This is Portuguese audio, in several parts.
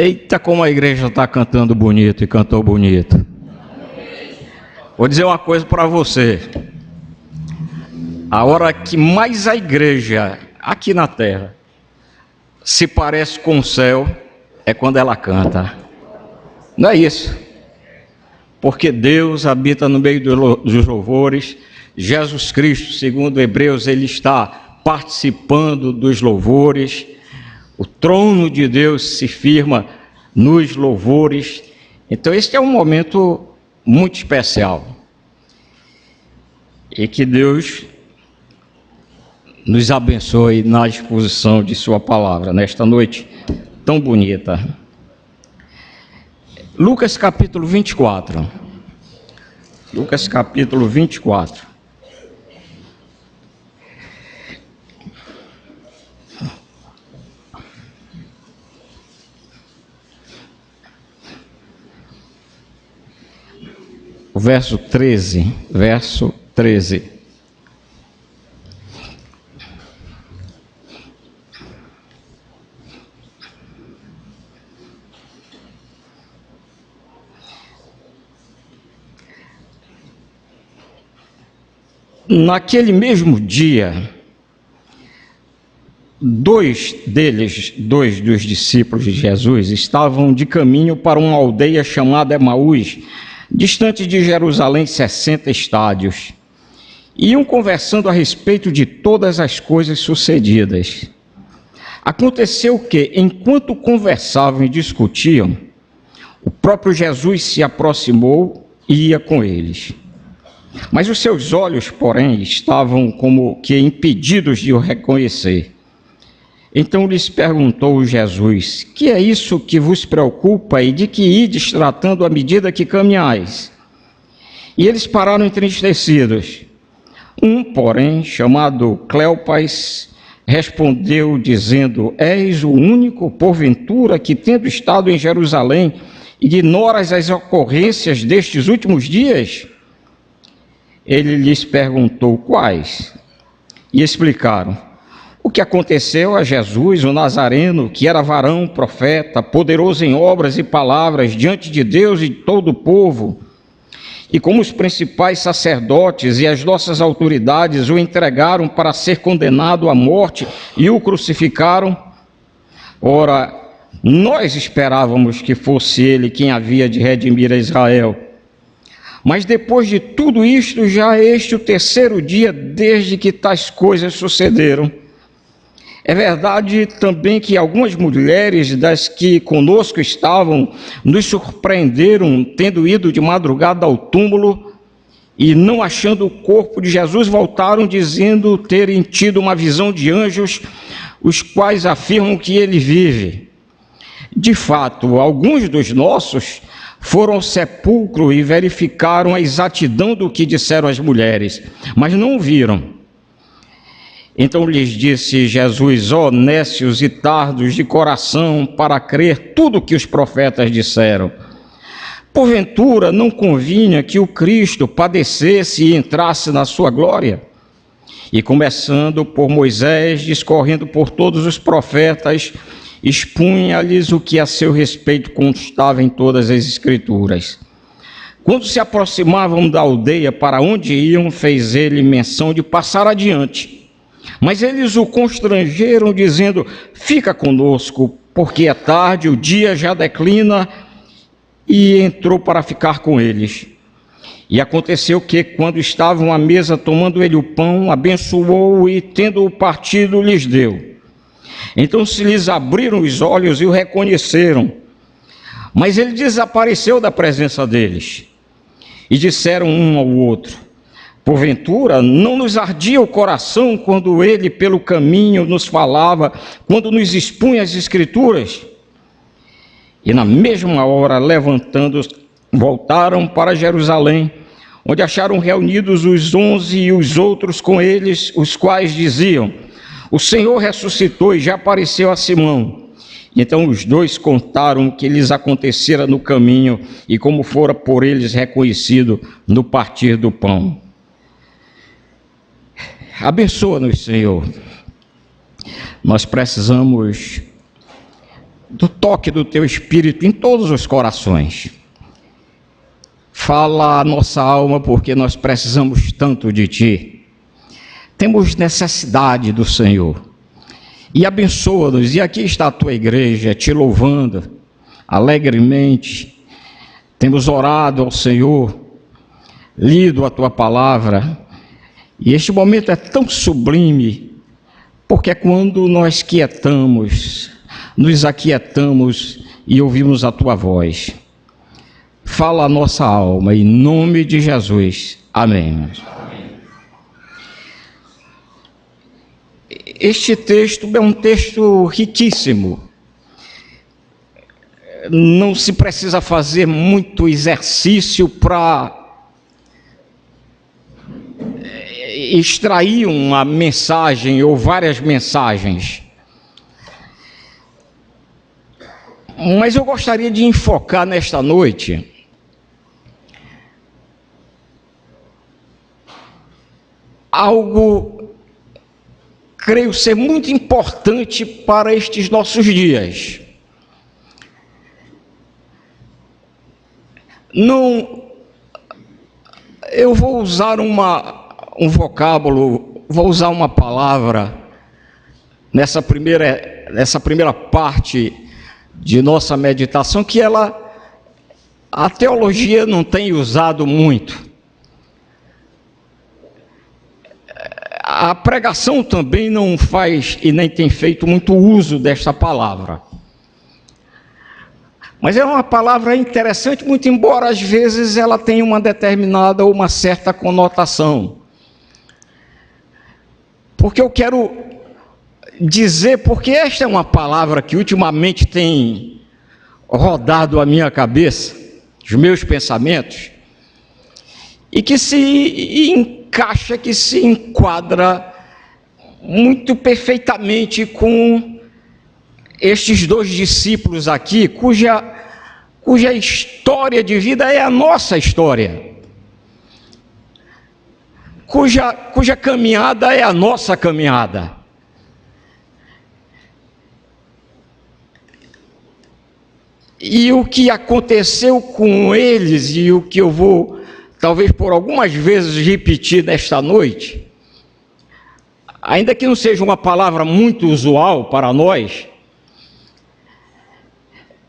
Eita, como a igreja está cantando bonito e cantou bonito. Vou dizer uma coisa para você. A hora que mais a igreja aqui na terra se parece com o céu é quando ela canta. Não é isso? Porque Deus habita no meio dos louvores. Jesus Cristo, segundo Hebreus, ele está participando dos louvores. O trono de Deus se firma nos louvores. Então este é um momento muito especial. E que Deus nos abençoe na exposição de sua palavra, nesta noite tão bonita. Lucas capítulo 24. Lucas capítulo 24. O verso 13. Naquele mesmo dia, dois dos discípulos de Jesus, estavam de caminho para uma aldeia chamada Emaús, distante de Jerusalém 60 estádios. Iam conversando a respeito de todas as coisas sucedidas. Aconteceu que, enquanto conversavam e discutiam, o próprio Jesus se aproximou e ia com eles. Mas os seus olhos, porém, estavam como que impedidos de o reconhecer. Então lhes perguntou Jesus: que é isso que vos preocupa e de que ides tratando à medida que caminhais? E eles pararam entristecidos. Um, porém, chamado Cleopas, respondeu dizendo: és o único, porventura, que tendo estado em Jerusalém, ignoras as ocorrências destes últimos dias? Ele lhes perguntou quais, e explicaram o que aconteceu a Jesus, o Nazareno, que era varão, profeta, poderoso em obras e palavras diante de Deus e de todo o povo, e como os principais sacerdotes e as nossas autoridades o entregaram para ser condenado à morte e o crucificaram. Ora, nós esperávamos que fosse ele quem havia de redimir a Israel. Mas depois de tudo isto, já é este o terceiro dia desde que tais coisas sucederam. É verdade também que algumas mulheres das que conosco estavam nos surpreenderam, tendo ido de madrugada ao túmulo e, não achando o corpo de Jesus, voltaram dizendo terem tido uma visão de anjos, os quais afirmam que ele vive. De fato, alguns dos nossos foram ao sepulcro e verificaram a exatidão do que disseram as mulheres, mas não o viram. Então lhes disse Jesus: ó nécios e tardos de coração, para crer tudo o que os profetas disseram. Porventura não convinha que o Cristo padecesse e entrasse na sua glória? E começando por Moisés, discorrendo por todos os profetas, expunha-lhes o que a seu respeito constava em todas as Escrituras. Quando se aproximavam da aldeia para onde iam, fez ele menção de passar adiante. Mas eles o constrangeram, dizendo: fica conosco, porque é tarde, o dia já declina, e entrou para ficar com eles. E aconteceu que, quando estavam à mesa tomando ele o pão, abençoou e, tendo-o partido, lhes deu. Então se lhes abriram os olhos e o reconheceram. Mas ele desapareceu da presença deles. E disseram um ao outro: porventura não nos ardia o coração quando ele pelo caminho nos falava, quando nos expunha as Escrituras? E na mesma hora, levantando, voltaram para Jerusalém, onde acharam reunidos os 11 e os outros com eles, os quais diziam: o Senhor ressuscitou e já apareceu a Simão. Então os dois contaram o que lhes acontecera no caminho e como fora por eles reconhecido no partir do pão. Abençoa-nos, Senhor. Nós precisamos do toque do teu Espírito em todos os corações. Fala a nossa alma, porque nós precisamos tanto de Ti. Temos necessidade do Senhor. E abençoa-nos. E aqui está a Tua igreja, Te louvando alegremente. Temos orado ao Senhor, lido a Tua palavra. E este momento é tão sublime, porque é quando nós quietamos, nos aquietamos e ouvimos a Tua voz. Fala a nossa alma, em nome de Jesus. Amém. Este texto é um texto riquíssimo. Não se precisa fazer muito exercício para extrair uma mensagem ou várias mensagens. Mas eu gostaria de enfocar nesta noite algo, creio ser muito importante para estes nossos dias. Eu vou usar um vocábulo, vou usar uma palavra nessa primeira parte de nossa meditação, que a teologia não tem usado muito. A pregação também não faz e nem tem feito muito uso desta palavra. Mas é uma palavra interessante, muito embora às vezes ela tenha uma determinada ou uma certa conotação. Porque eu quero dizer, porque esta é uma palavra que ultimamente tem rodado a minha cabeça, os meus pensamentos, e que se encaixa, que se enquadra muito perfeitamente com estes dois discípulos aqui, cuja história de vida é a nossa história, cuja caminhada é a nossa caminhada. E o que aconteceu com eles, e o que eu vou, talvez por algumas vezes, repetir nesta noite, ainda que não seja uma palavra muito usual para nós,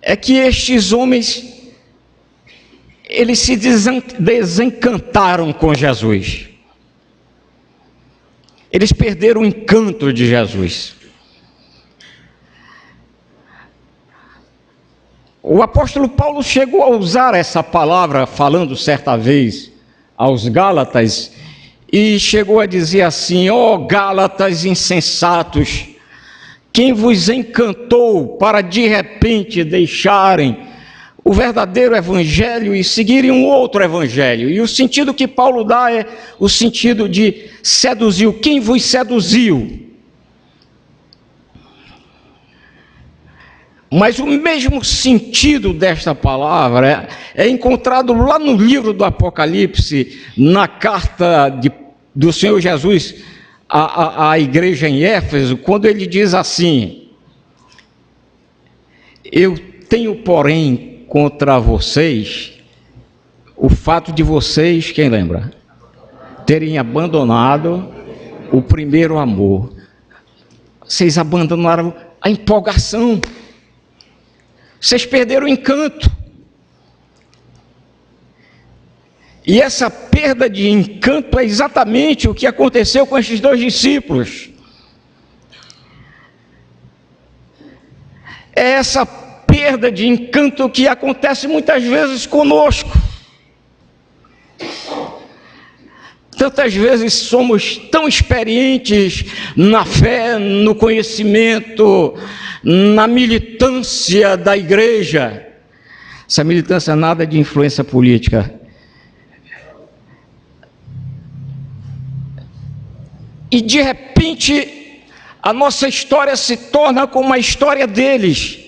é que estes homens, eles se desencantaram com Jesus. Eles perderam o encanto de Jesus. O apóstolo Paulo chegou a usar essa palavra, falando certa vez aos Gálatas, e chegou a dizer assim: ó Gálatas insensatos, quem vos encantou para de repente deixarem o verdadeiro evangelho e seguirem um outro evangelho? E o sentido que Paulo dá é o sentido de seduziu. Quem vos seduziu? Mas o mesmo sentido desta palavra é encontrado lá no livro do Apocalipse, na carta do Senhor Jesus à igreja em Éfeso, quando ele diz assim: eu tenho, porém, contra vocês o fato de vocês, quem lembra? Terem abandonado o primeiro amor. Vocês abandonaram a empolgação. Vocês perderam o encanto. E essa perda de encanto é exatamente o que aconteceu com estes dois discípulos. É essa perda de encanto que acontece muitas vezes conosco. Tantas vezes somos tão experientes na fé, no conhecimento, na militância da igreja. Essa militância nada de influência política. E de repente a nossa história se torna como a história deles.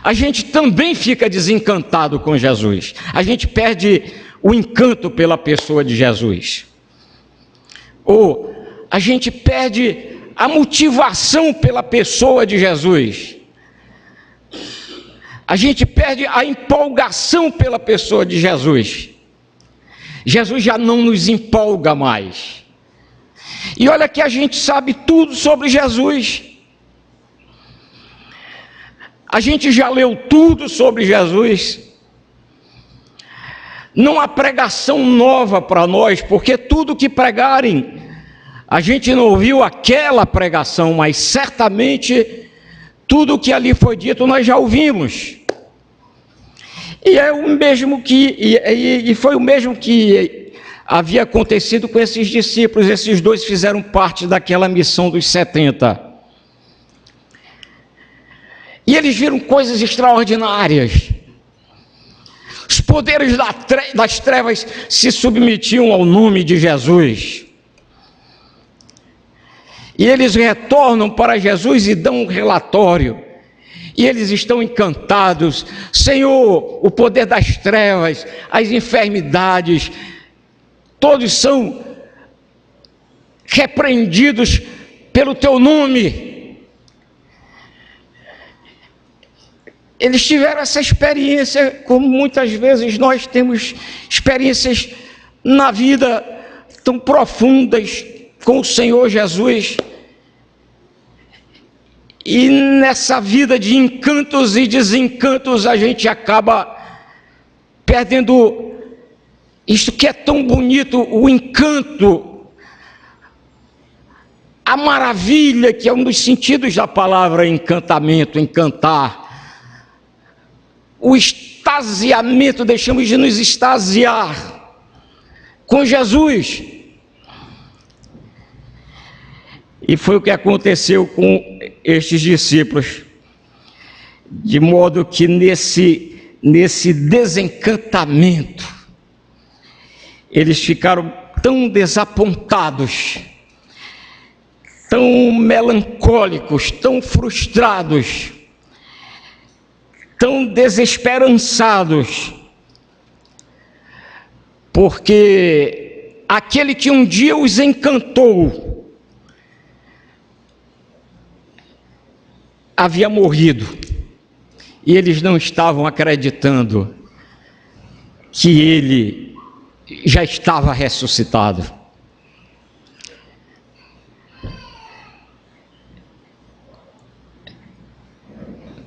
A gente também fica desencantado com Jesus. A gente perde o encanto pela pessoa de Jesus. Ou a gente perde a motivação pela pessoa de Jesus. A gente perde a empolgação pela pessoa de Jesus. Jesus já não nos empolga mais. E olha que a gente sabe tudo sobre Jesus. A gente já leu tudo sobre Jesus. Não há pregação nova para nós, porque tudo que pregarem, a gente não ouviu aquela pregação, mas certamente tudo que ali foi dito nós já ouvimos. E é o mesmo foi o mesmo que havia acontecido com esses discípulos. Esses dois fizeram parte daquela missão dos 70. E eles viram coisas extraordinárias. Os poderes das trevas se submetiam ao nome de Jesus. E eles retornam para Jesus e dão um relatório. E eles estão encantados. Senhor, o poder das trevas, as enfermidades, todos são repreendidos pelo teu nome. Eles tiveram essa experiência, como muitas vezes nós temos experiências na vida tão profundas com o Senhor Jesus. E nessa vida de encantos e desencantos a gente acaba perdendo isto que é tão bonito, o encanto, a maravilha, que é um dos sentidos da palavra encantamento, encantar. O extasiamento, deixamos de nos extasiar com Jesus. E foi o que aconteceu com estes discípulos, de modo que nesse desencantamento, eles ficaram tão desapontados, tão melancólicos, tão frustrados, tão desesperançados, porque aquele que um dia os encantou havia morrido, e eles não estavam acreditando que ele já estava ressuscitado.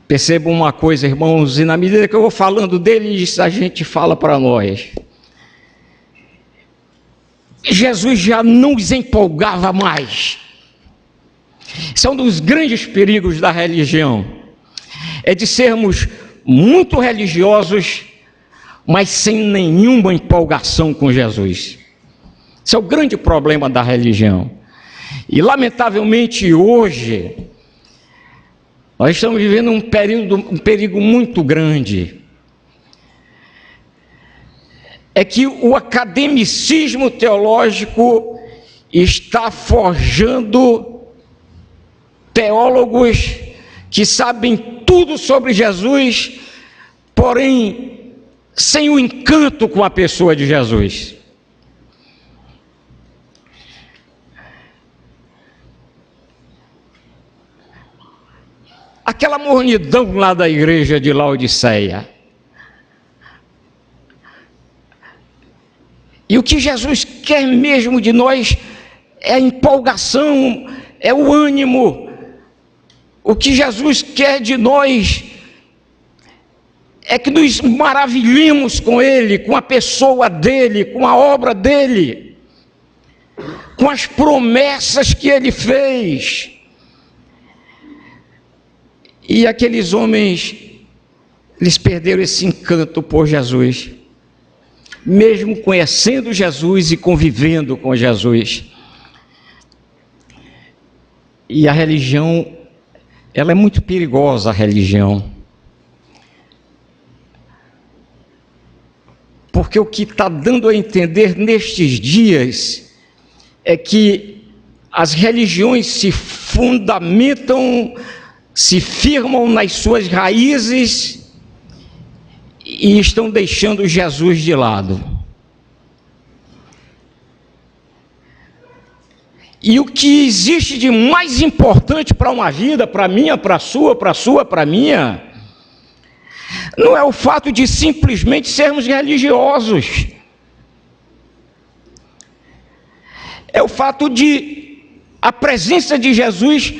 Percebam uma coisa, irmãos, e na medida que eu vou falando deles, a gente fala para nós. Jesus já não os empolgava mais. Esse é um dos grandes perigos da religião, é de sermos muito religiosos, mas sem nenhuma empolgação com Jesus. Esse é o grande problema da religião. E lamentavelmente hoje, nós estamos vivendo um perigo muito grande. É que o academicismo teológico está forjando teólogos que sabem tudo sobre Jesus, porém sem o encanto com a pessoa de Jesus. Aquela mornidão lá da igreja de Laodiceia. E o que Jesus quer mesmo de nós é a empolgação, é o ânimo. O que Jesus quer de nós é que nos maravilhemos com Ele, com a pessoa dEle, com a obra dEle, com as promessas que Ele fez. E aqueles homens, eles perderam esse encanto por Jesus, mesmo conhecendo Jesus e convivendo com Jesus. E a religião, ela é muito perigosa, a religião. Porque o que está dando a entender nestes dias é que as religiões se fundamentam, se firmam nas suas raízes e estão deixando Jesus de lado. E o que existe de mais importante para uma vida, para a minha, para a sua, para minha, Não é o fato de simplesmente sermos religiosos. É o fato de a presença de Jesus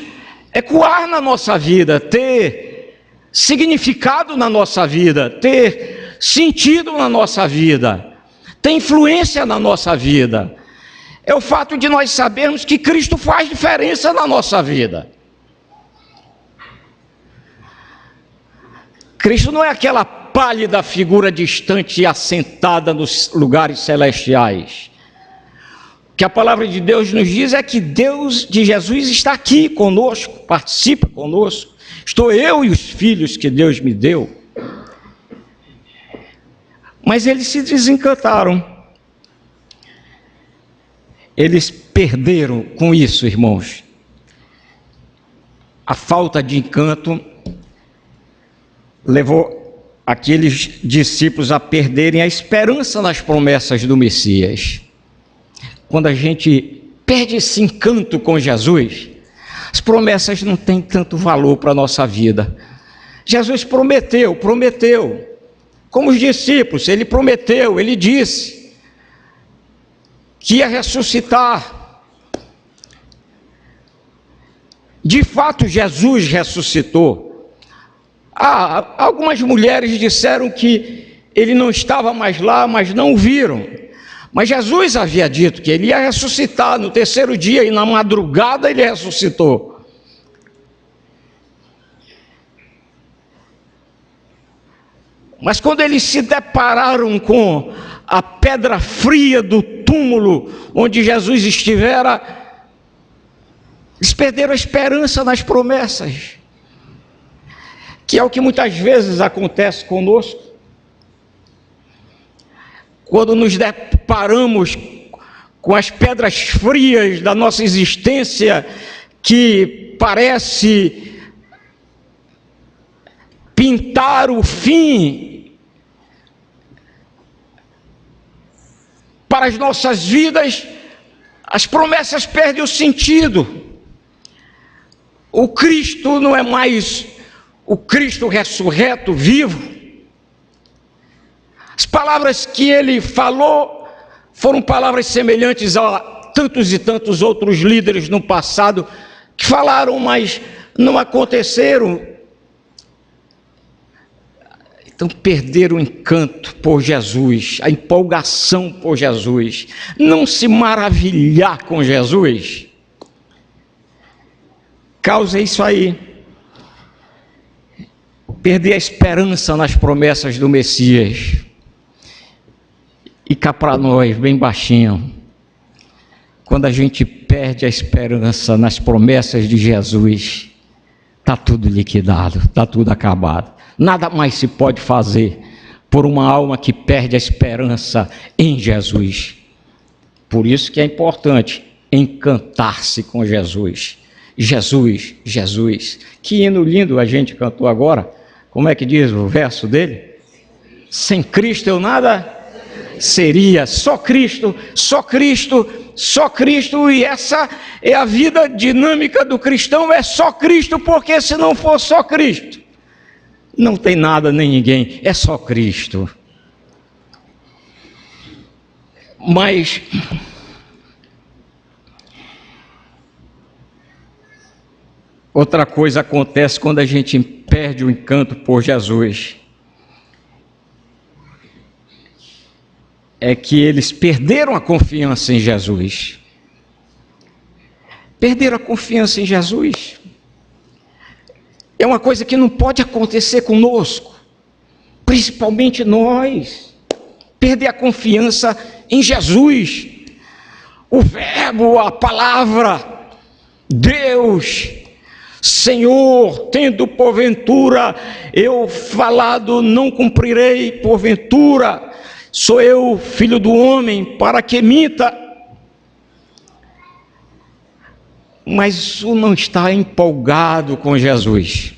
ecoar na nossa vida, ter significado na nossa vida, ter sentido na nossa vida, ter influência na nossa vida. É o fato de nós sabermos que Cristo faz diferença na nossa vida. Cristo não é aquela pálida figura distante e assentada nos lugares celestiais. O que a palavra de Deus nos diz é que Deus de Jesus está aqui conosco, participa conosco. Estou eu e os filhos que Deus me deu. Mas eles se desencantaram. Eles perderam com isso, irmãos. A falta de encanto levou aqueles discípulos a perderem a esperança nas promessas do Messias. Quando a gente perde esse encanto com Jesus, as promessas não têm tanto valor para a nossa vida. Jesus prometeu, como os discípulos, ele prometeu, ele disse que ia ressuscitar. De fato, Jesus ressuscitou. Algumas mulheres disseram que ele não estava mais lá, mas não o viram. Mas Jesus havia dito que ele ia ressuscitar no terceiro dia, e na madrugada ele ressuscitou. Mas quando eles se depararam com a pedra fria do túmulo onde Jesus estivera, eles perderam a esperança nas promessas, que é o que muitas vezes acontece conosco. Quando nos deparamos com as pedras frias da nossa existência, que parece pintar o fim para as nossas vidas, as promessas perdem o sentido. O Cristo não é mais o Cristo ressurreto, vivo. As palavras que ele falou foram palavras semelhantes a tantos e tantos outros líderes no passado que falaram, mas não aconteceram. Então perderam o encanto por Jesus, a empolgação por Jesus. Não se maravilhar com Jesus causa isso aí. Perder a esperança nas promessas do Messias. E cá para nós, bem baixinho, quando a gente perde a esperança nas promessas de Jesus, está tudo liquidado, está tudo acabado. Nada mais se pode fazer por uma alma que perde a esperança em Jesus. Por isso que é importante encantar-se com Jesus. Jesus, Jesus. Que hino lindo a gente cantou agora. Como é que diz o verso dele? Sem Cristo eu nada seria. Só Cristo, só Cristo, só Cristo. E essa é a vida dinâmica do cristão, é só Cristo, porque se não for só Cristo, não tem nada nem ninguém, é só Cristo. Mas outra coisa acontece quando a gente perde o encanto por Jesus. É que eles perderam a confiança em Jesus. Perderam a confiança em Jesus. É uma coisa que não pode acontecer conosco, principalmente nós. Perder a confiança em Jesus, o Verbo, a palavra, Deus, Senhor, tendo porventura eu falado, não cumprirei porventura. Sou eu, filho do homem, para que minta. Mas o não está empolgado com Jesus,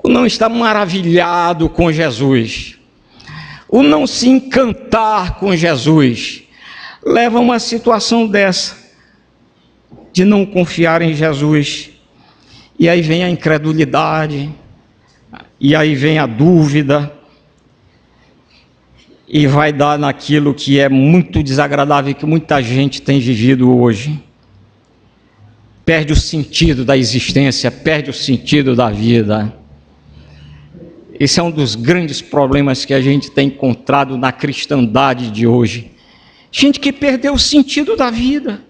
o não está maravilhado com Jesus, o não se encantar com Jesus, leva a uma situação dessa, de não confiar em Jesus. E aí vem a incredulidade, e aí vem a dúvida, e vai dar naquilo que é muito desagradável, que muita gente tem vivido hoje. Perde o sentido da existência, perde o sentido da vida. Esse é um dos grandes problemas que a gente tem encontrado na cristandade de hoje. Gente que perdeu o sentido da vida.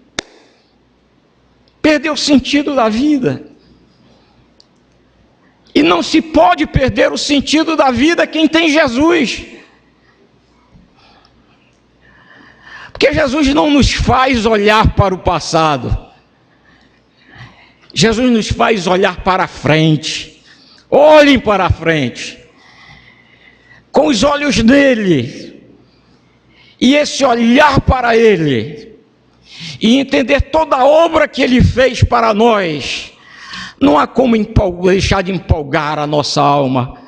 Perdeu o sentido da vida. E não se pode perder o sentido da vida quem tem Jesus. Porque Jesus não nos faz olhar para o passado. Jesus nos faz olhar para a frente. Olhem para a frente. Com os olhos dele. E esse olhar para ele. E entender toda a obra que ele fez para nós. Não há como deixar de empolgar a nossa alma.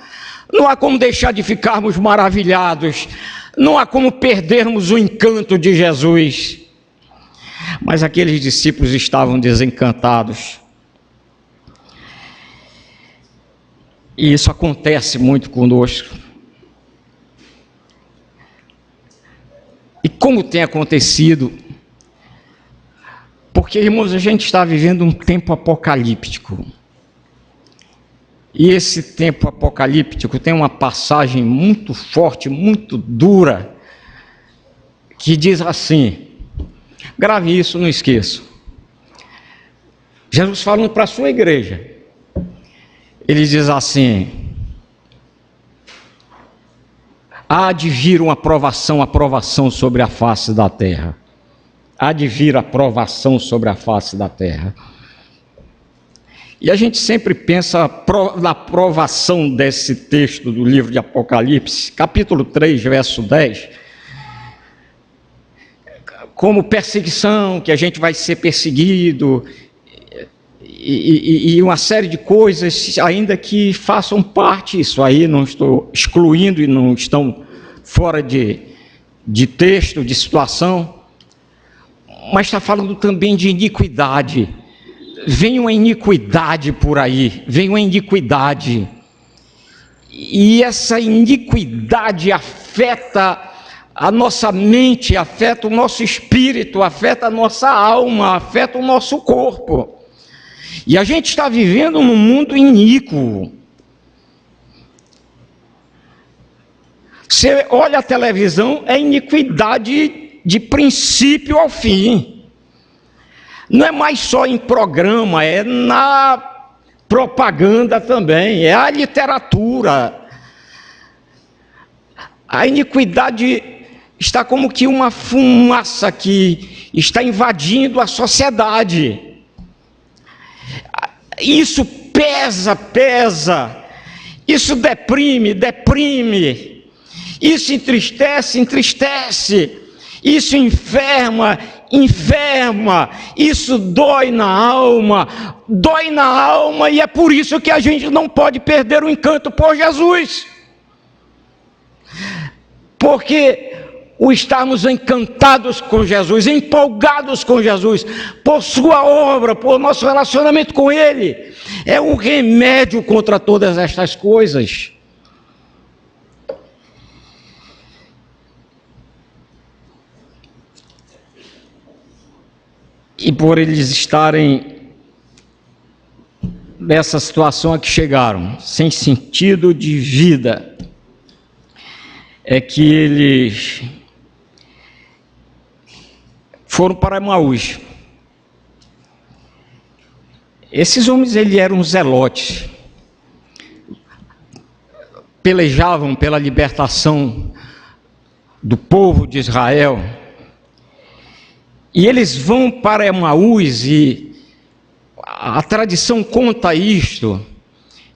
Não há como deixar de ficarmos maravilhados. Não há como perdermos o encanto de Jesus. Mas aqueles discípulos estavam desencantados. E isso acontece muito conosco. E como tem acontecido? Porque, irmãos, a gente está vivendo um tempo apocalíptico. E esse tempo apocalíptico tem uma passagem muito forte, muito dura, que diz assim, grave isso, não esqueça. Jesus falando para a sua igreja, ele diz assim, há de vir uma aprovação sobre a face da terra. Há de vir a provação sobre a face da terra. E a gente sempre pensa na provação desse texto do livro de Apocalipse, capítulo 3, verso 10, como perseguição, que a gente vai ser perseguido, e uma série de coisas, ainda que façam parte, isso aí não estou excluindo e não estão fora de texto, de situação, mas está falando também de iniquidade. Vem uma iniquidade por aí, vem uma iniquidade. E essa iniquidade afeta a nossa mente, afeta o nosso espírito, afeta a nossa alma, afeta o nosso corpo. E a gente está vivendo num mundo iníquo. Você olha a televisão, é iniquidade de princípio ao fim. Não é mais só em programa, é na propaganda também, é a literatura. A iniquidade está como que uma fumaça que está invadindo a sociedade. Isso pesa. Isso deprime. Isso entristece. Isso enferma, isso dói na alma, e é por isso que a gente não pode perder o encanto por Jesus. Porque o estarmos encantados com Jesus, empolgados com Jesus, por sua obra, por nosso relacionamento com Ele, é um remédio contra todas estas coisas. E por eles estarem nessa situação a que chegaram, sem sentido de vida, é que eles foram para Emaús. Esses homens, eles eram zelotes, pelejavam pela libertação do povo de Israel. E eles vão para Emaús, e a tradição conta isto.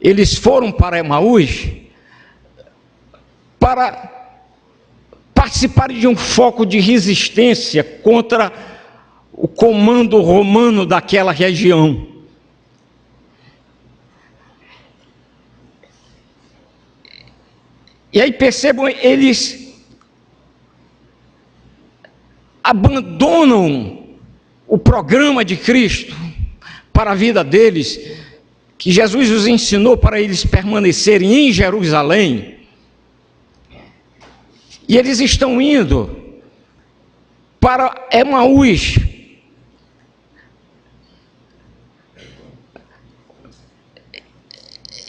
Eles foram para Emaús para participarem de um foco de resistência contra o comando romano daquela região. E aí percebam, eles abandonam o programa de Cristo para a vida deles que Jesus os ensinou para eles permanecerem em Jerusalém, e eles estão indo para Emaús,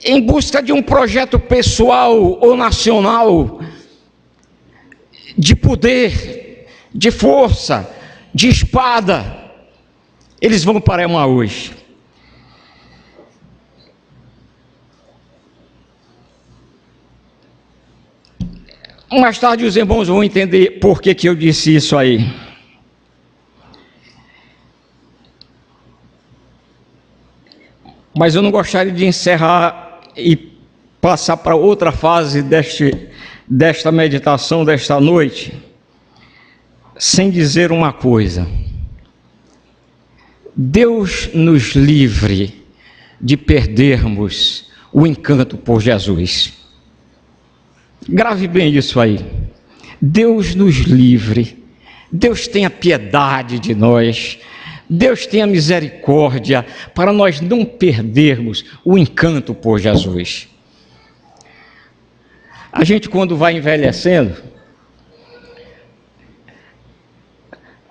em busca de um projeto pessoal ou nacional, de poder, de força, de espada. Eles vão para Emaús. Mais tarde os irmãos vão entender por que eu disse isso aí. Mas eu não gostaria de encerrar e passar para outra fase desta meditação, desta noite, sem dizer uma coisa. Deus nos livre de perdermos o encanto por Jesus. Grave bem isso aí. Deus nos livre. Deus tenha piedade de nós. Deus tenha misericórdia para nós não perdermos o encanto por Jesus. A gente, quando vai envelhecendo,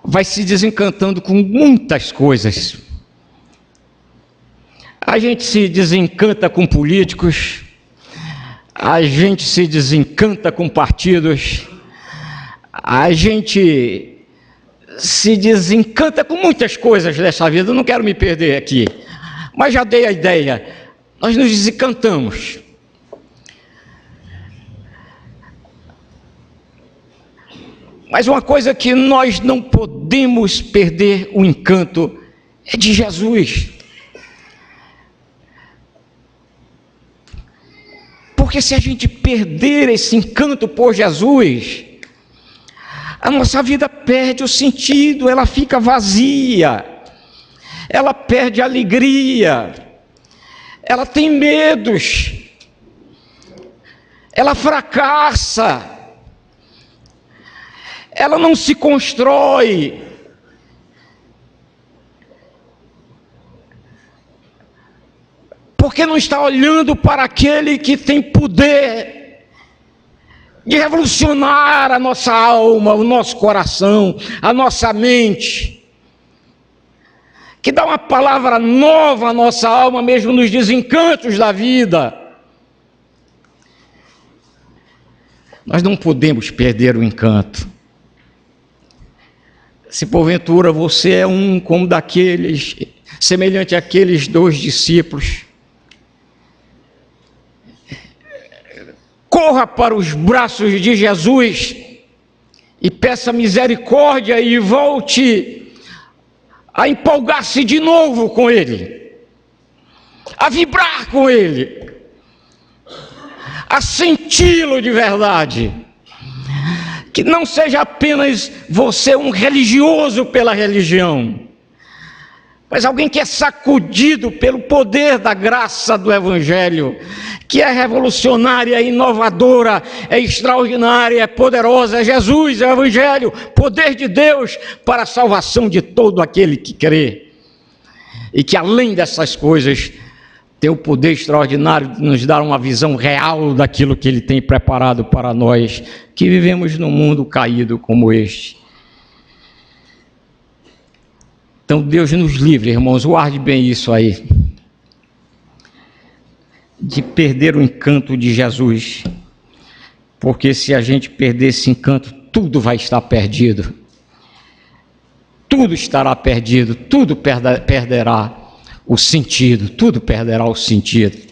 vai se desencantando com muitas coisas. A gente se desencanta com políticos, a gente se desencanta com partidos, a gente se desencanta com muitas coisas dessa vida. Eu não quero me perder aqui, mas já dei a ideia. Nós nos desencantamos. Mas uma coisa que nós não podemos perder o encanto é de Jesus. Porque se a gente perder esse encanto por Jesus, a nossa vida perde o sentido, ela fica vazia, ela perde a alegria, ela tem medos, ela fracassa, ela não se constrói. Porque não está olhando para aquele que tem poder de revolucionar a nossa alma, o nosso coração, a nossa mente, que dá uma palavra nova à nossa alma, mesmo nos desencantos da vida. Nós não podemos perder o encanto. Se porventura você é como daqueles, semelhante àqueles 2 discípulos, corra para os braços de Jesus e peça misericórdia e volte a empolgar-se de novo com Ele, a vibrar com Ele, a senti-lo de verdade. Que não seja apenas você um religioso pela religião, mas alguém que é sacudido pelo poder da graça do Evangelho, que é revolucionária, é inovadora, é extraordinária, é poderosa. É Jesus, é o Evangelho, poder de Deus para a salvação de todo aquele que crê. E que além dessas coisas, tem o poder extraordinário de nos dar uma visão real daquilo que Ele tem preparado para nós, que vivemos num mundo caído como este. Então Deus nos livre, irmãos, guarde bem isso aí, de perder o encanto de Jesus, porque se a gente perder esse encanto, tudo vai estar perdido, tudo estará perdido, tudo perderá o sentido, tudo perderá o sentido.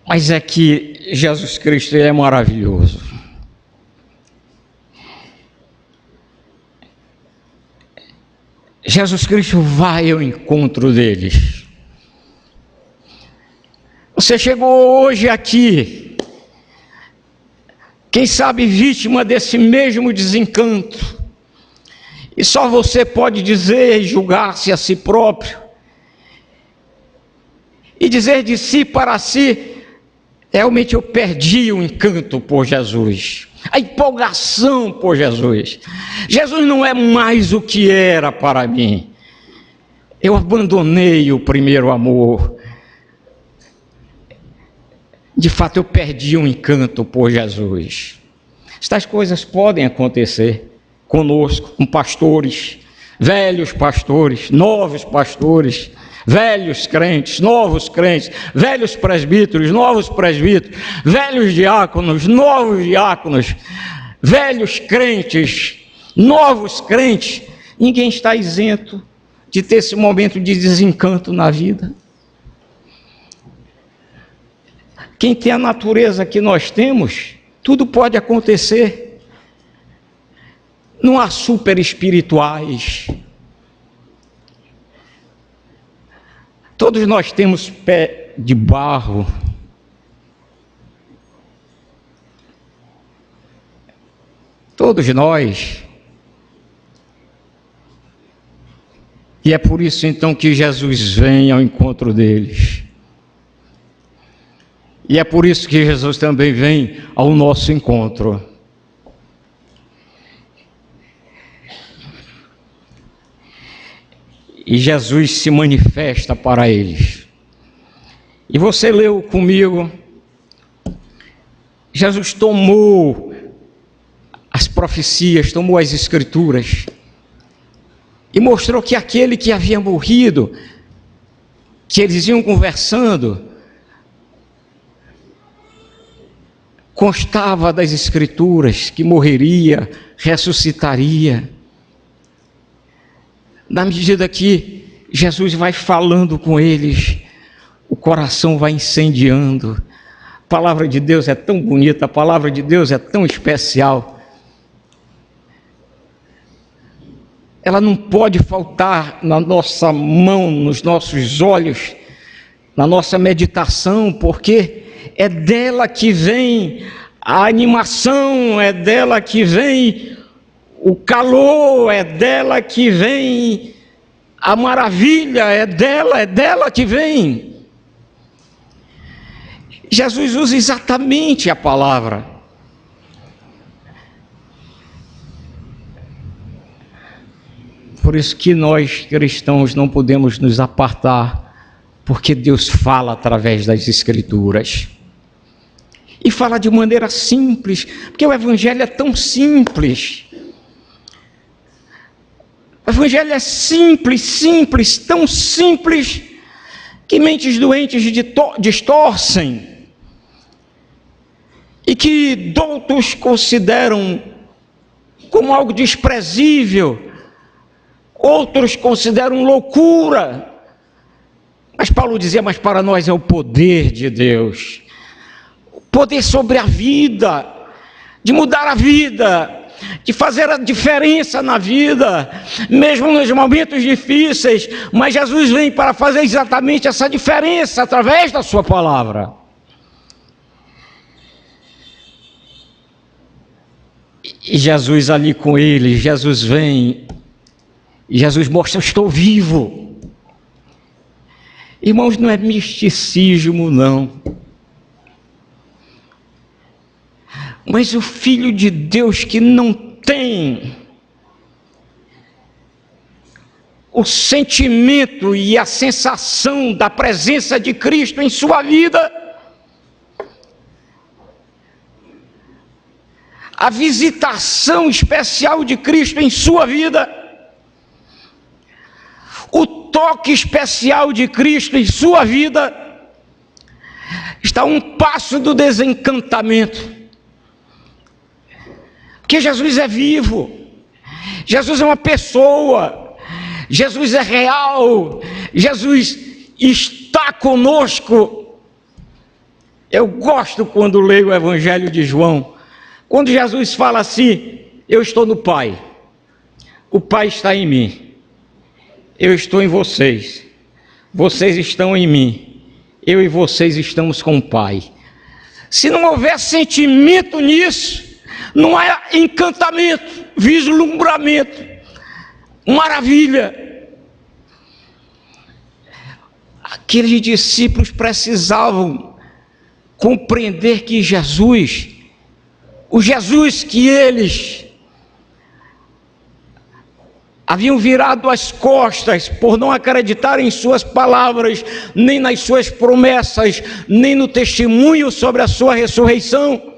Mas é que Jesus Cristo, Ele é maravilhoso. Jesus Cristo vai ao encontro deles. Você chegou hoje aqui, quem sabe vítima desse mesmo desencanto, e só você pode dizer e julgar-se a si próprio, e dizer de si para si: realmente eu perdi o encanto por Jesus, a empolgação por Jesus. Jesus não é mais o que era para mim. Eu abandonei o primeiro amor. De fato, eu perdi o encanto por Jesus. Estas coisas podem acontecer conosco, com pastores, velhos pastores, novos pastores, velhos crentes, novos crentes, velhos presbíteros, novos presbíteros, velhos diáconos, novos diáconos, velhos crentes, novos crentes. Ninguém está isento de ter esse momento de desencanto na vida. Quem tem a natureza que nós temos, tudo pode acontecer. Não há super espirituais. Todos nós temos pé de barro. Todos nós. E é por isso então que Jesus vem ao encontro deles. E é por isso que Jesus também vem ao nosso encontro. E Jesus se manifesta para eles. E você leu comigo, Jesus tomou as profecias, tomou as escrituras e mostrou que aquele que havia morrido, que eles iam conversando, constava das escrituras que morreria, ressuscitaria. Na medida que Jesus vai falando com eles, o coração vai incendiando. A palavra de Deus é tão bonita, a palavra de Deus é tão especial. Ela não pode faltar na nossa mão, nos nossos olhos, na nossa meditação, porque é dela que vem a animação, é dela que vem o calor, é dela que vem a maravilha, é dela que vem. Jesus usa exatamente a palavra. Por isso que nós cristãos não podemos nos apartar, porque Deus fala através das Escrituras. E fala de maneira simples, porque o Evangelho é tão simples. O Evangelho é simples, tão simples, que mentes doentes distorcem, e que doutos consideram como algo desprezível, outros consideram loucura. Mas Paulo dizia, mas para nós é o poder de Deus, o poder sobre a vida, de mudar a vida, de fazer a diferença na vida, mesmo nos momentos difíceis. Mas Jesus vem para fazer exatamente essa diferença através da sua palavra. E Jesus ali com eles, Jesus vem, e Jesus mostra, eu estou vivo. Irmãos, não é misticismo, não. Mas o Filho de Deus que não tem o sentimento e a sensação da presença de Cristo em sua vida, a visitação especial de Cristo em sua vida, o toque especial de Cristo em sua vida, está a um passo do desencantamento. Porque Jesus é vivo, Jesus é uma pessoa, Jesus é real, Jesus está conosco. Eu gosto quando leio o Evangelho de João, quando Jesus fala assim, eu estou no Pai, o Pai está em mim, eu estou em vocês, vocês estão em mim, eu e vocês estamos com o Pai. Se não houver sentimento nisso, não há encantamento, vislumbramento, maravilha. Aqueles discípulos precisavam compreender que Jesus O Jesus que eles haviam virado as costas por não acreditar em suas palavras, nem nas suas promessas, nem no testemunho sobre a sua ressurreição.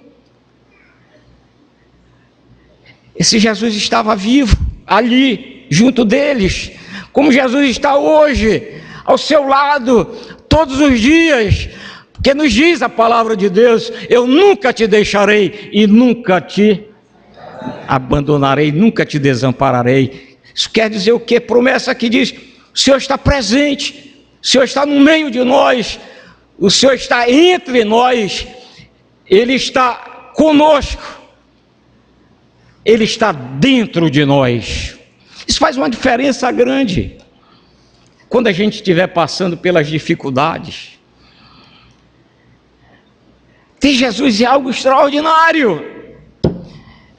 Esse Jesus estava vivo ali, junto deles, como Jesus está hoje, ao seu lado, todos os dias, porque nos diz a palavra de Deus: eu nunca te deixarei e nunca te abandonarei, nunca te desampararei. Isso quer dizer o quê? Promessa que diz: o Senhor está presente, o Senhor está no meio de nós, o Senhor está entre nós, Ele está conosco, Ele está dentro de nós. Isso faz uma diferença grande quando a gente estiver passando pelas dificuldades. Ter Jesus é algo extraordinário.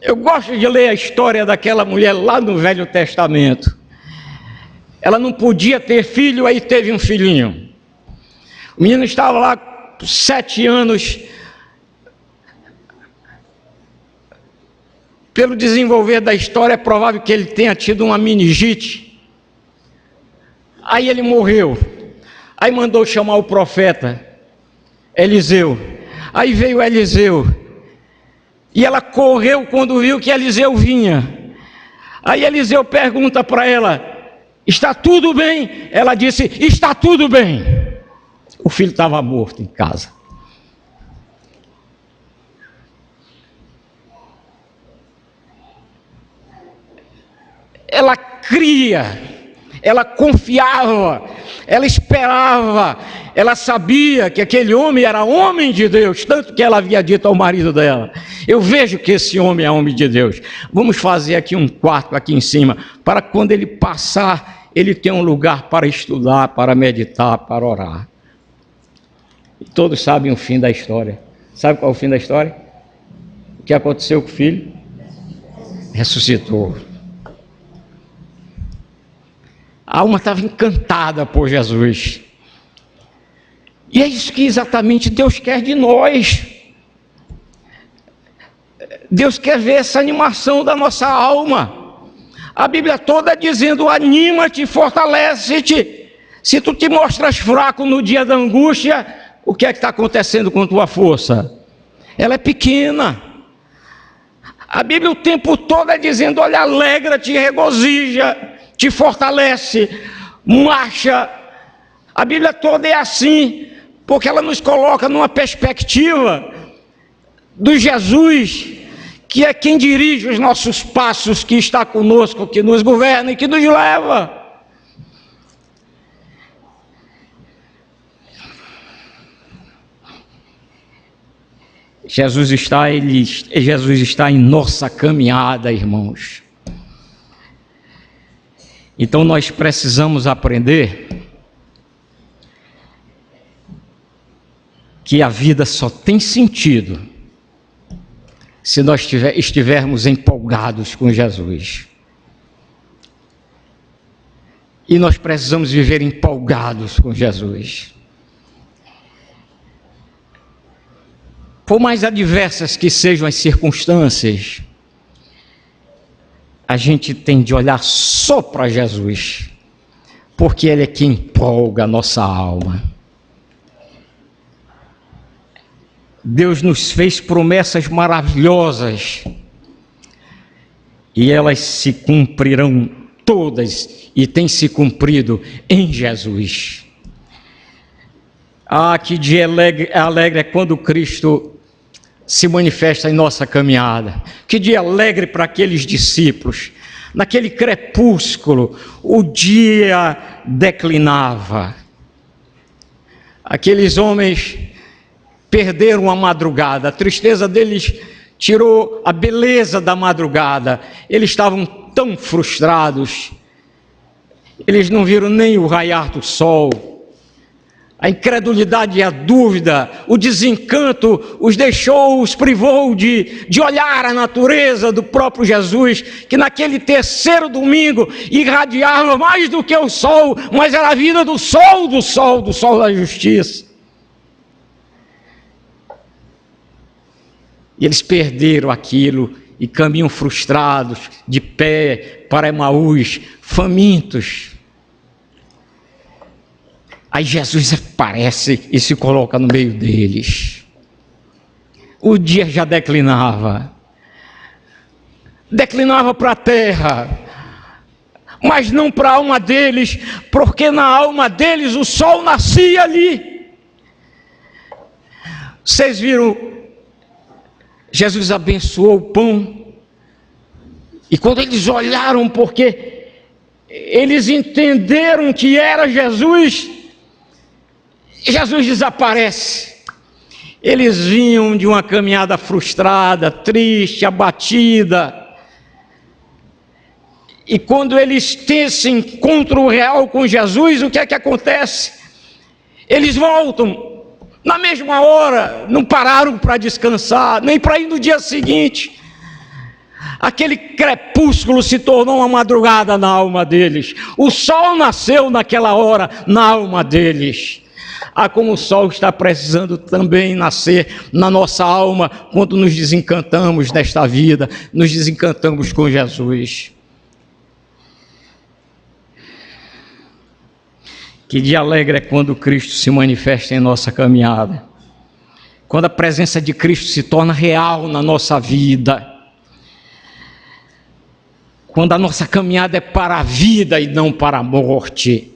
Eu gosto de ler a história daquela mulher lá no Velho Testamento. Ela não podia ter filho, aí teve um filhinho. O menino estava lá por 7 anos. Pelo desenvolver da história, é provável que ele tenha tido uma meningite. Aí ele morreu. Aí mandou chamar o profeta Eliseu. Aí veio Eliseu. E ela correu quando viu que Eliseu vinha. Aí Eliseu pergunta para ela: está tudo bem? Ela disse: está tudo bem. O filho estava morto em casa. Ela cria, ela confiava, ela esperava, ela sabia que aquele homem era homem de Deus, tanto que ela havia dito ao marido dela: eu vejo que esse homem é homem de Deus, vamos fazer aqui um quarto aqui em cima, para quando ele passar, ele ter um lugar para estudar, para meditar, para orar. E todos sabem o fim da história. Sabe qual é o fim da história? O que aconteceu com o filho? Ressuscitou. A alma estava encantada por Jesus. E é isso que exatamente Deus quer de nós. Deus quer ver essa animação da nossa alma. A Bíblia toda dizendo: anima-te, fortalece-te. Se tu te mostras fraco no dia da angústia, o que é que está acontecendo com tua força? Ela é pequena. A Bíblia o tempo todo é dizendo: olha, alegra-te, regozija, te fortalece, marcha. A Bíblia toda é assim, porque ela nos coloca numa perspectiva do Jesus, que é quem dirige os nossos passos, que está conosco, que nos governa e que nos leva. Jesus está em nossa caminhada, irmãos. Então nós precisamos aprender que a vida só tem sentido se nós estivermos empolgados com Jesus. E nós precisamos viver empolgados com Jesus. Por mais adversas que sejam as circunstâncias, a gente tem de olhar só para Jesus, porque Ele é quem empolga a nossa alma. Deus nos fez promessas maravilhosas, e elas se cumprirão todas, e têm se cumprido em Jesus. Ah, que dia alegre é quando Cristo se manifesta em nossa caminhada. Que dia alegre para aqueles discípulos. Naquele crepúsculo, o dia declinava. Aqueles homens perderam a madrugada. A tristeza deles tirou a beleza da madrugada. Eles estavam tão frustrados. Eles não viram nem o raiar do sol. A incredulidade e a dúvida, o desencanto os deixou, os privou de olhar a natureza do próprio Jesus, que naquele terceiro domingo irradiava mais do que o sol, mas era a vida do sol da justiça. E eles perderam aquilo e caminham frustrados, de pé para Emaús, famintos. Aí Jesus aparece e se coloca no meio deles. O dia já declinava para a terra, mas não para a alma deles, porque na alma deles o sol nascia ali. Vocês viram, Jesus abençoou o pão, e quando eles olharam, porque eles entenderam que era Jesus, Jesus desaparece. Eles vinham de uma caminhada frustrada, triste, abatida, e quando eles têm esse encontro real com Jesus, o que é que acontece? Eles voltam na mesma hora, não pararam para descansar, nem para ir no dia seguinte. Aquele crepúsculo se tornou uma madrugada na alma deles. O sol nasceu naquela hora na alma deles. Como o sol está precisando também nascer na nossa alma quando nos desencantamos desta vida, nos desencantamos com Jesus. Que dia alegre é quando Cristo se manifesta em nossa caminhada, quando a presença de Cristo se torna real na nossa vida, quando a nossa caminhada é para a vida e não para a morte,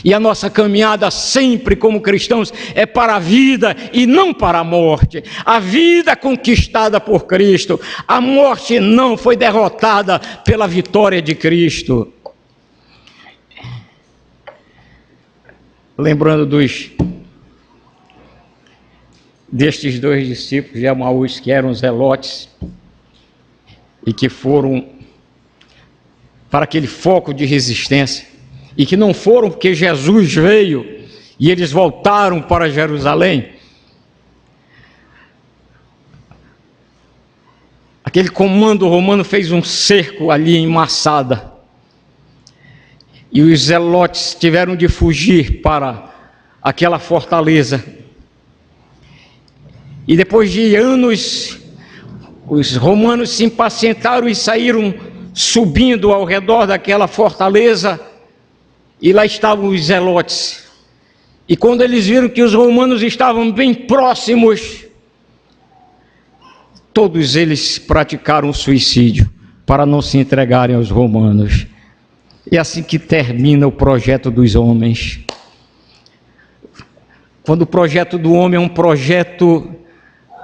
e a nossa caminhada sempre como cristãos é para a vida e não para a morte. A vida conquistada por Cristo, a morte não foi derrotada pela vitória de Cristo. Lembrando destes dois discípulos de Emaús, que eram zelotes e que foram para aquele foco de resistência, e que não foram porque Jesus veio e eles voltaram para Jerusalém. Aquele comando romano fez um cerco ali em Massada, e os zelotes tiveram de fugir para aquela fortaleza. E depois de anos, os romanos se impacientaram e saíram subindo ao redor daquela fortaleza, e lá estavam os zelotes. E quando eles viram que os romanos estavam bem próximos, todos eles praticaram suicídio para não se entregarem aos romanos. É assim que termina o projeto dos homens. Quando o projeto do homem é um projeto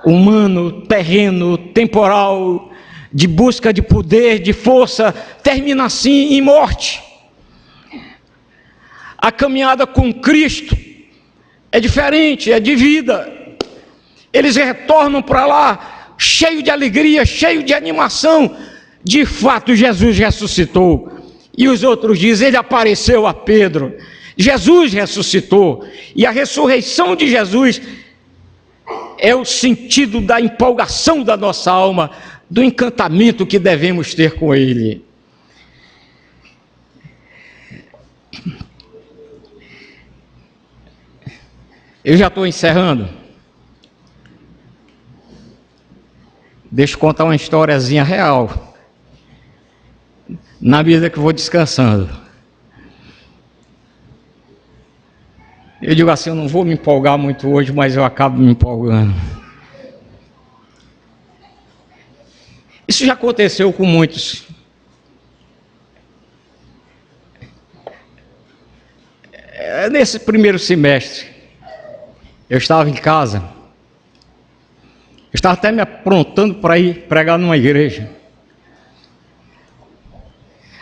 humano, terreno, temporal, de busca de poder, de força, termina assim em morte. A caminhada com Cristo é diferente, é de vida. Eles retornam para lá cheio de alegria, cheio de animação. De fato, Jesus ressuscitou. E os outros dizem, ele apareceu a Pedro. Jesus ressuscitou. E a ressurreição de Jesus é o sentido da empolgação da nossa alma, do encantamento que devemos ter com ele. Eu já estou encerrando. Deixa eu contar uma historiazinha real. Na medida que eu vou descansando, eu digo assim, eu não vou me empolgar muito hoje, mas eu acabo me empolgando. Isso já aconteceu com muitos. Nesse primeiro semestre, eu estava em casa, eu estava até me aprontando para ir pregar numa igreja.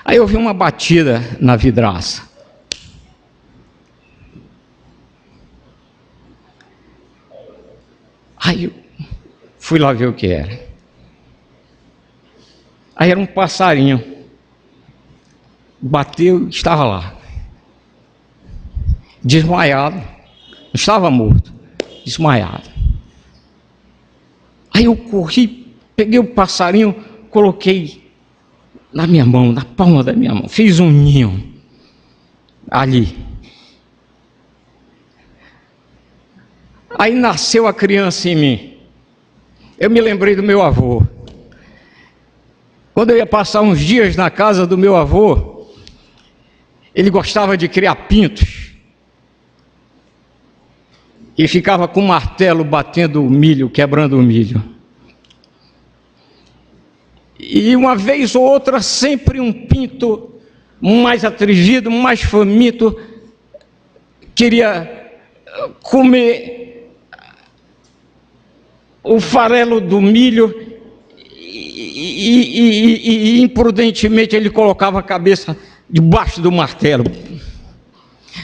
Aí eu vi uma batida na vidraça. Aí eu fui lá ver o que era. Aí era um passarinho. Bateu e estava lá. Desmaiado. Não estava morto. Desmaiado. Aí eu corri, peguei o passarinho, coloquei na minha mão, na palma da minha mão. Fiz um ninho ali. Aí nasceu a criança em mim. eu me lembrei do meu avô. Quando eu ia passar uns dias na casa do meu avô, ele gostava de criar pintos. E ficava com o martelo batendo o milho, quebrando o milho. E uma vez ou outra, sempre um pinto mais atrevido, mais faminto, queria comer o farelo do milho e imprudentemente ele colocava a cabeça debaixo do martelo.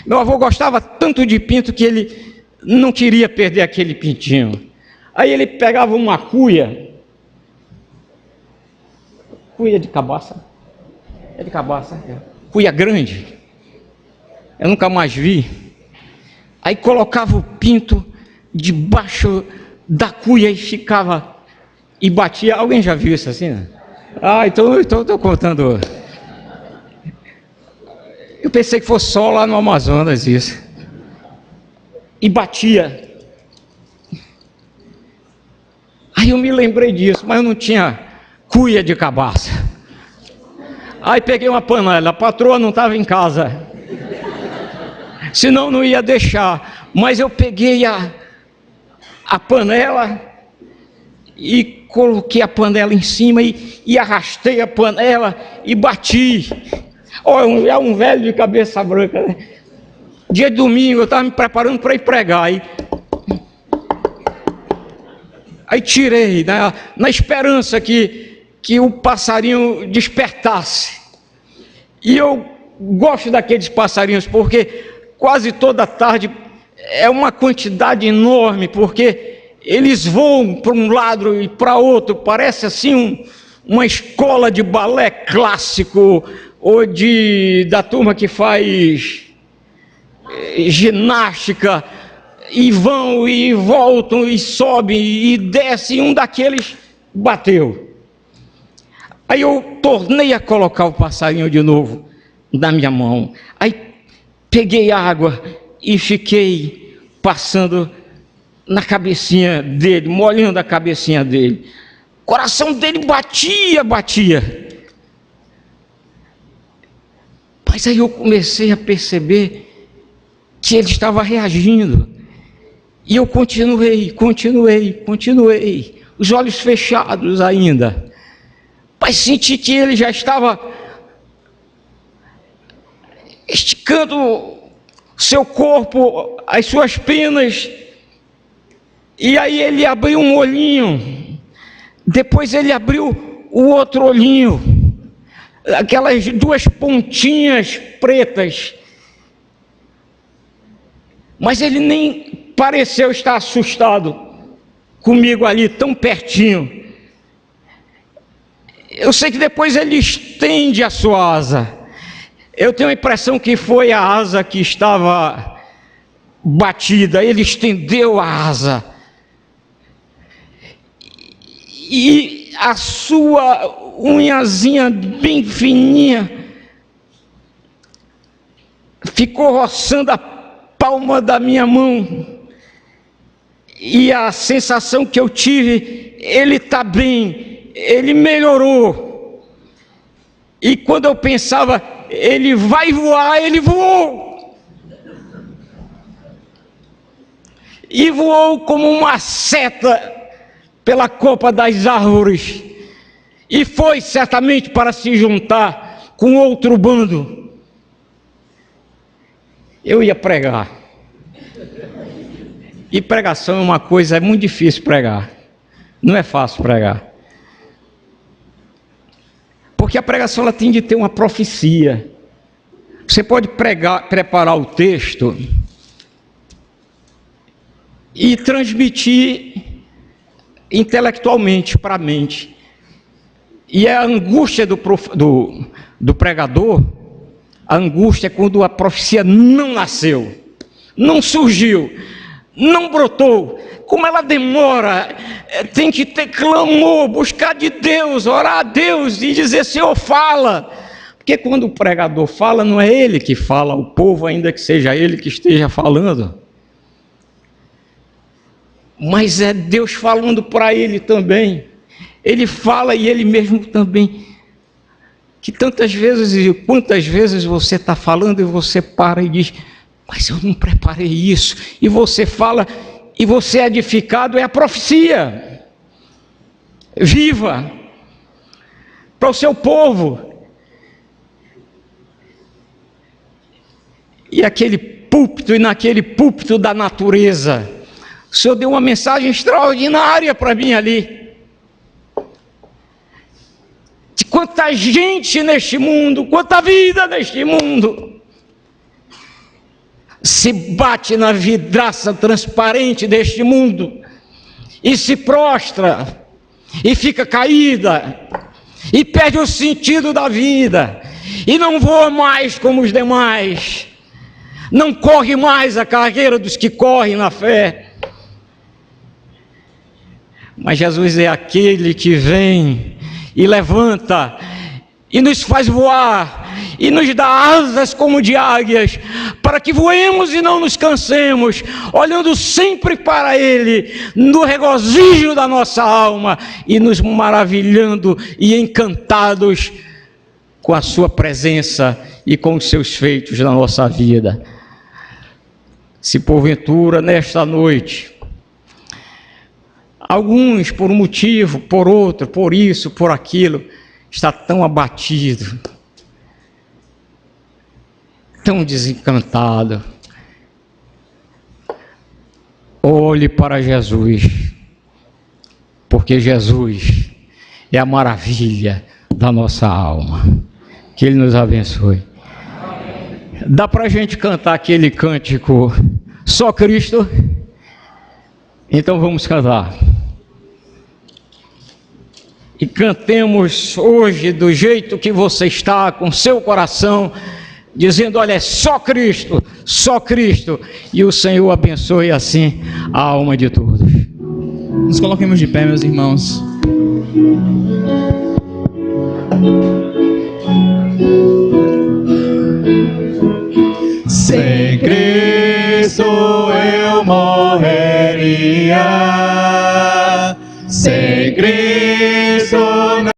Meu avô gostava tanto de pinto que ele não queria perder aquele pintinho. Aí ele pegava uma cuia de cabaça, cuia grande, eu nunca mais vi. Aí colocava o pinto debaixo da cuia e ficava, e batia. Alguém já viu isso assim, né? Então estou contando. Eu pensei que fosse só lá no Amazonas isso. E batia. Aí eu me lembrei disso, mas eu não tinha cuia de cabaça. Aí peguei uma panela, a patroa não estava em casa, senão não ia deixar, mas eu peguei a panela e coloquei a panela em cima e arrastei a panela e bati. É um velho de cabeça branca, né? Dia de domingo eu estava me preparando para ir pregar, aí tirei, né, na esperança que o passarinho despertasse. E eu gosto daqueles passarinhos porque quase toda tarde é uma quantidade enorme, porque eles voam para um lado e para outro, parece assim uma escola de balé clássico ou da turma que faz ginástica, e vão e voltam e sobem e descem, e um daqueles bateu. Aí eu tornei a colocar o passarinho de novo na minha mão. Aí peguei água e fiquei passando na cabecinha dele, molhando a cabecinha dele. O coração dele batia. Mas aí eu comecei a perceber que ele estava reagindo. E eu continuei, os olhos fechados ainda. Mas senti que ele já estava esticando seu corpo, as suas penas, e aí ele abriu um olhinho, depois ele abriu o outro olhinho, aquelas duas pontinhas pretas, mas ele nem pareceu estar assustado comigo ali, tão pertinho. Eu sei que depois ele estende a sua asa. Eu tenho a impressão que foi a asa que estava batida. Ele estendeu a asa. E a sua unhazinha bem fininha ficou roçando a palma da minha mão. E a sensação que eu tive, ele está bem, ele melhorou. E quando eu pensava, ele vai voar, ele voou. E voou como uma seta pela copa das árvores. E foi certamente para se juntar com outro bando. Eu ia pregar. E pregação é uma coisa, é muito difícil pregar. Não é fácil pregar. Porque a pregação ela tem de ter uma profecia. Você pode preparar o texto e transmitir intelectualmente para a mente. E a angústia do pregador, a angústia é quando a profecia não nasceu, não surgiu, não brotou. Como ela demora, tem que ter clamor, buscar de Deus, orar a Deus e dizer: Senhor, fala. Porque quando o pregador fala, não é ele que fala, o povo, ainda que seja ele que esteja falando. mas é Deus falando para ele também. Ele fala e ele mesmo também. Que tantas vezes e quantas vezes você está falando e você para e diz: mas eu não preparei isso. E você fala e você é edificado, é a profecia viva para o seu povo. E aquele púlpito, e naquele púlpito da natureza, o Senhor deu uma mensagem extraordinária para mim ali. De quanta gente neste mundo, quanta vida neste mundo, se bate na vidraça transparente deste mundo, e se prostra, e fica caída, e perde o sentido da vida, e não voa mais como os demais, não corre mais a carreira dos que correm na fé. Mas Jesus é aquele que vem e levanta e nos faz voar e nos dá asas como de águias, para que voemos e não nos cansemos, olhando sempre para Ele, no regozijo da nossa alma, e nos maravilhando e encantados com a sua presença e com os seus feitos na nossa vida. Se porventura nesta noite alguns, por um motivo, por outro, por isso, por aquilo, está tão abatido, tão desencantado, olhe para Jesus, porque Jesus é a maravilha da nossa alma. Que Ele nos abençoe. Dá para a gente cantar aquele cântico Só Cristo? Então vamos cantar. E cantemos hoje do jeito que você está, com seu coração, dizendo: olha, é só Cristo, e o Senhor abençoe assim a alma de todos. Nos coloquemos de pé, meus irmãos. Sem Cristo eu morreria, sem Cristo